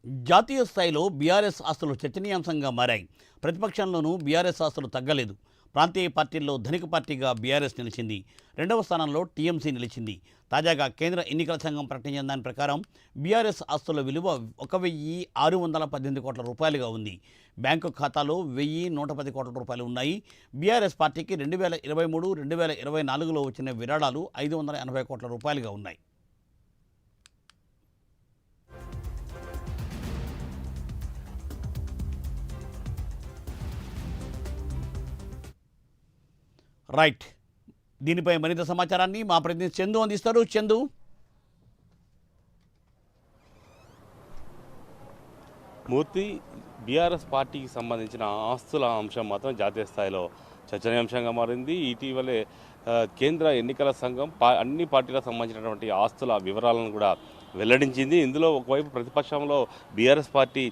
జాతీయ స్థాయిలో బీఆర్ఎస్ ఆస్తులు చర్చనీయాంశంగా మారాయి. ప్రతిపక్షంలోనూ బీఆర్ఎస్ ఆస్తులు తగ్గలేదు. ప్రాంతీయ పార్టీల్లో ధనిక పార్టీగా బీఆర్ఎస్ నిలిచింది. రెండవ స్థానంలో టీఎంసీ నిలిచింది. తాజాగా కేంద్ర ఎన్నికల సంఘం ప్రకటించిన దాని ప్రకారం బీఆర్ఎస్ ఆస్తుల విలువ 1,618 కోట్ల రూపాయలుగా ఉంది. బ్యాంకు ఖాతాలో 1,110 కోట్ల రూపాయలు ఉన్నాయి. బీఆర్ఎస్ పార్టీకి 2023-2024లో వచ్చిన విరాళాలు 580 కోట్ల రూపాయలుగా ఉన్నాయి. రైట్, దీనిపై మరింత సమాచారాన్ని మా ప్రతినిధి చందు అందిస్తారు. చందు, మూర్తి, బీఆర్ఎస్ పార్టీకి సంబంధించిన ఆస్తుల అంశం మాత్రం జాతీయ స్థాయిలో చర్చనీయాంశంగా మారింది. ఇటీవలే కేంద్ర ఎన్నికల సంఘం అన్ని పార్టీలకు సంబంధించినటువంటి ఆస్తుల వివరాలను కూడా వెల్లడించింది. ఇందులో ఒకవైపు ప్రతిపక్షంలో బీఆర్ఎస్ పార్టీ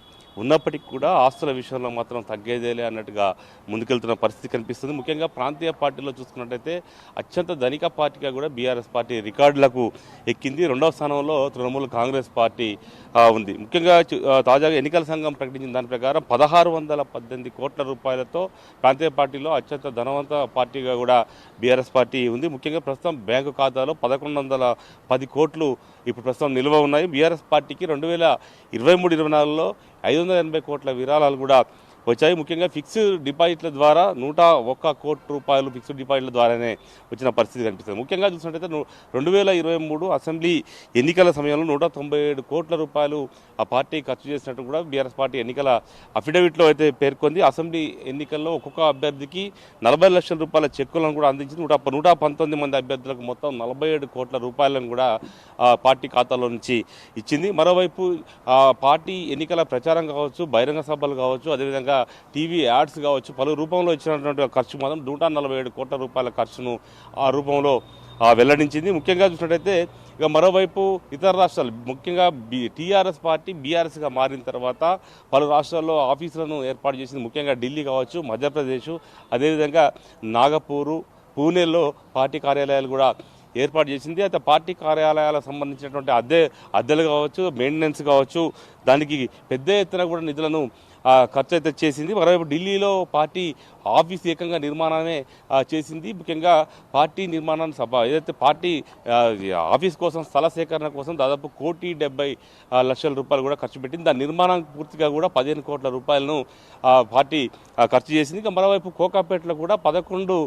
ఉన్నప్పటికీ కూడా ఆస్తుల విషయంలో మాత్రం తగ్గేదేలే అన్నట్టుగా ముందుకెళ్తున్న పరిస్థితి కనిపిస్తుంది. ముఖ్యంగా ప్రాంతీయ పార్టీలో చూసుకున్నట్టయితే అత్యంత ధనిక పార్టీగా కూడా బీఆర్ఎస్ పార్టీ రికార్డులకు ఎక్కింది. రెండవ స్థానంలో తృణమూల్ కాంగ్రెస్ పార్టీ ఉంది. ముఖ్యంగా తాజాగా ఎన్నికల సంఘం ప్రకటించిన దాని ప్రకారం 1618 కోట్ల రూపాయలతో ప్రాంతీయ పార్టీలో అత్యంత ధనవంత పార్టీగా కూడా బీఆర్ఎస్ పార్టీ ఉంది. ముఖ్యంగా ప్రస్తుతం బ్యాంకు ఖాతాలో 1110 కోట్లు ఇప్పుడు ప్రస్తుతం నిల్వ ఉన్నాయి. బీఆర్ఎస్ పార్టీకి 2023-24లో 580 కోట్ల విరాళాలు కూడా వచ్చాయి. ముఖ్యంగా ఫిక్స్డ్ డిపాజిట్ల ద్వారా 101 కోట్ల రూపాయలు ఫిక్స్డ్ డిపాజిట్ల ద్వారానే వచ్చిన పరిస్థితి కనిపిస్తుంది. ముఖ్యంగా చూసినట్టయితే 2023 అసెంబ్లీ ఎన్నికల సమయంలో 197 కోట్ల రూపాయలు ఆ పార్టీ ఖర్చు చేసినట్టు కూడా బీఆర్ఎస్ పార్టీ ఎన్నికల అఫిడవిట్లో అయితే పేర్కొంది. అసెంబ్లీ ఎన్నికల్లో ఒక్కొక్క అభ్యర్థికి 40 లక్షల రూపాయల చెక్కులను కూడా అందించింది. 119 మంది అభ్యర్థులకు మొత్తం 47 కోట్ల రూపాయలను కూడా పార్టీ ఖాతాలో నుంచి ఇచ్చింది. మరోవైపు పార్టీ ఎన్నికల ప్రచారం కావచ్చు, బహిరంగ సభలు కావచ్చు, అదేవిధంగా టీవీ యాడ్స్ కావచ్చు, పలు రూపంలో ఇచ్చినటువంటి ఖర్చు మాత్రం 147 కోట్ల రూపాయల ఖర్చును ఆ రూపంలో వెల్లడించింది. ముఖ్యంగా చూసినట్టయితే ఇక మరోవైపు ఇతర రాష్ట్రాలు, ముఖ్యంగా టీఆర్ఎస్ పార్టీ బీఆర్ఎస్గా మారిన తర్వాత పలు రాష్ట్రాల్లో ఆఫీసులను ఏర్పాటు చేసింది. ముఖ్యంగా ఢిల్లీ కావచ్చు, మధ్యప్రదేశ్, అదేవిధంగా నాగపూరు, పూణేలో పార్టీ కార్యాలయాలు కూడా ఏర్పాటు చేసింది. అయితే పార్టీ కార్యాలయాలకు సంబంధించినటువంటి అద్దెలు కావచ్చు, మెయింటెనెన్స్ కావచ్చు, దానికి పెద్ద ఎత్తున కూడా నిధులను ఖర్చు అయితే చేసింది. మరోవైపు ఢిల్లీలో పార్టీ ఆఫీస్ ఏకంగా నిర్మాణమే చేసింది. ముఖ్యంగా పార్టీ నిర్మాణాన్ని ఏదైతే పార్టీ ఆఫీస్ కోసం స్థల సేకరణ కోసం దాదాపు 1,70,00,000 రూపాయలు కూడా ఖర్చు పెట్టింది. దాని నిర్మాణం పూర్తిగా కూడా 15 కోట్ల రూపాయలను పార్టీ ఖర్చు చేసింది. ఇక మరోవైపు కోకాపేటలో కూడా 11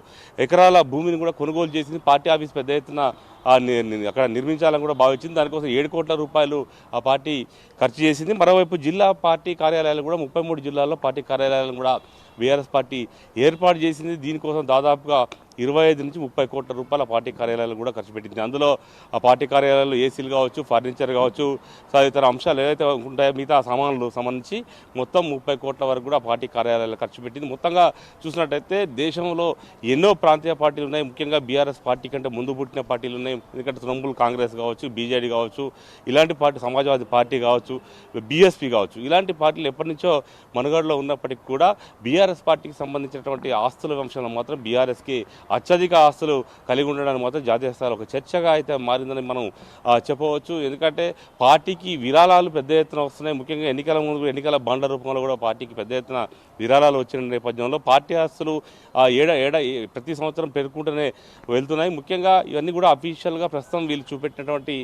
ఎకరాల భూమిని కూడా కొనుగోలు చేసింది. పార్టీ ఆఫీస్ పెద్ద ఎత్తున అక్కడ నిర్మించాలని కూడా భావించింది. దానికోసం 7 కోట్ల రూపాయలు ఆ పార్టీ ఖర్చు చేసింది. మరోవైపు జిల్లా పార్టీ కార్యాలయాలు కూడా 33 జిల్లాల్లో పార్టీ కార్యాలయాలను కూడా బీఆర్ఎస్ పార్టీ ఏర్పాటు చేసింది. దీనికోసం దాదాపుగా 25-30 కోట్ల రూపాయల పార్టీ కార్యాలయాలు కూడా ఖర్చు పెట్టింది. అందులో ఆ పార్టీ కార్యాలయాలు ఏసీలు కావచ్చు, ఫర్నిచర్ కావచ్చు, తదితర అంశాలు ఏదైతే ఉంటాయో మిగతా సామాన్లు సంబంధించి మొత్తం 30 కోట్ల వరకు కూడా పార్టీ కార్యాలయాలు ఖర్చు పెట్టింది. మొత్తంగా చూసినట్టయితే దేశంలో ఎన్నో ప్రాంతీయ పార్టీలు ఉన్నాయి. ముఖ్యంగా బీఆర్ఎస్ పార్టీ కంటే ముందు పుట్టిన పార్టీలు ఉన్నాయి. ఎందుకంటే తృణమూల్ కాంగ్రెస్ కావచ్చు, బీజేడీ కావచ్చు, ఇలాంటి పార్టీ, సమాజ్వాదీ పార్టీ కావచ్చు, బీఎస్పీ కావచ్చు, ఇలాంటి పార్టీలు ఎప్పటి నుంచో మనుగడలో ఉన్నప్పటికీ కూడా బీఆర్ఎస్ పార్టీకి సంబంధించినటువంటి ఆస్తుల అంశంలో మాత్రం బీఆర్ఎస్కి అత్యధిక ఆస్తులు కలిగి ఉండడానికి మాత్రం జాతీయ స్థాయిలో ఒక చర్చగా అయితే మారిందని మనం చెప్పవచ్చు. ఎందుకంటే పార్టీకి విరాళాలు పెద్ద ఎత్తున వస్తున్నాయి. ముఖ్యంగా ఎన్నికల ముందు ఎన్నికల బాండ్ల రూపంలో కూడా పార్టీకి పెద్ద ఎత్తున విరాళాలు వచ్చిన నేపథ్యంలో పార్టీ ఆస్తులు ప్రతి సంవత్సరం పెరుగుకుంటూనే వెళ్తున్నాయి. ముఖ్యంగా ఇవన్నీ కూడా అఫీషియల్గా ప్రస్తుతం వీళ్ళు చూపెట్టినటువంటి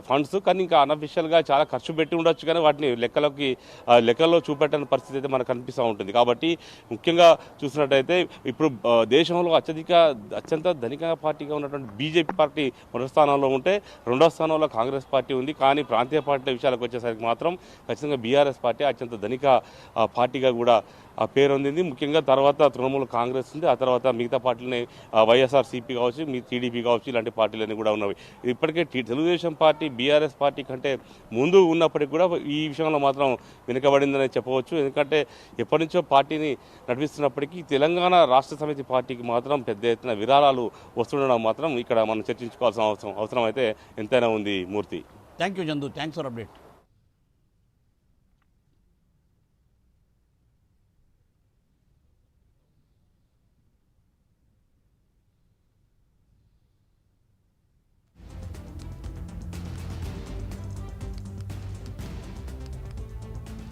ఫండ్స్, కానీ ఇంకా అనఫీషియల్గా చాలా ఖర్చు పెట్టి ఉండొచ్చు, కానీ వాటిని లెక్కల్లో చూపెట్టని పరిస్థితి అయితే మనకు కనిపిస్తూ ఉంటుంది. కాబట్టి ముఖ్యంగా చూసినట్టయితే ఇప్పుడు దేశంలో అత్యంత ధనిక పార్టీగా ఉన్నటువంటి బీజేపీ పార్టీ మొదటి స్థానంలో ఉంటే రెండో స్థానంలో కాంగ్రెస్ పార్టీ ఉంది. కానీ ప్రాంతీయ పార్టీల విషయాలకు వచ్చేసరికి మాత్రం ఖచ్చితంగా బీఆర్ఎస్ పార్టీ అత్యంత ధనిక పార్టీగా కూడా పేరొందింది. ముఖ్యంగా తర్వాత తృణమూల్ కాంగ్రెస్ ఉంది, ఆ తర్వాత మిగతా పార్టీలని వైఎస్ఆర్సీపీ కావచ్చు, టీడీపీ కావచ్చు, ఇలాంటి పార్టీలన్నీ కూడా ఉన్నవి. ఇప్పటికే తెలుగుదేశం పార్టీ బీఆర్ఎస్ పార్టీ కంటే ముందు ఉన్నప్పటికీ కూడా ఈ విషయంలో మాత్రం వెనుకబడిందని చెప్పవచ్చు. ఎందుకంటే ఎప్పటి నుంచో పార్టీని నడిపిస్తున్నప్పటికీ తెలంగాణ రాష్ట్ర సమితి పార్టీకి మాత్రం పెద్ద ఎత్తున విరాళాలు వస్తుండడం మాత్రం ఇక్కడ మనం చర్చించుకోవాల్సిన అవసరం అయితే ఎంతైనా ఉంది. Murthy, thank you Chandu, thanks for update.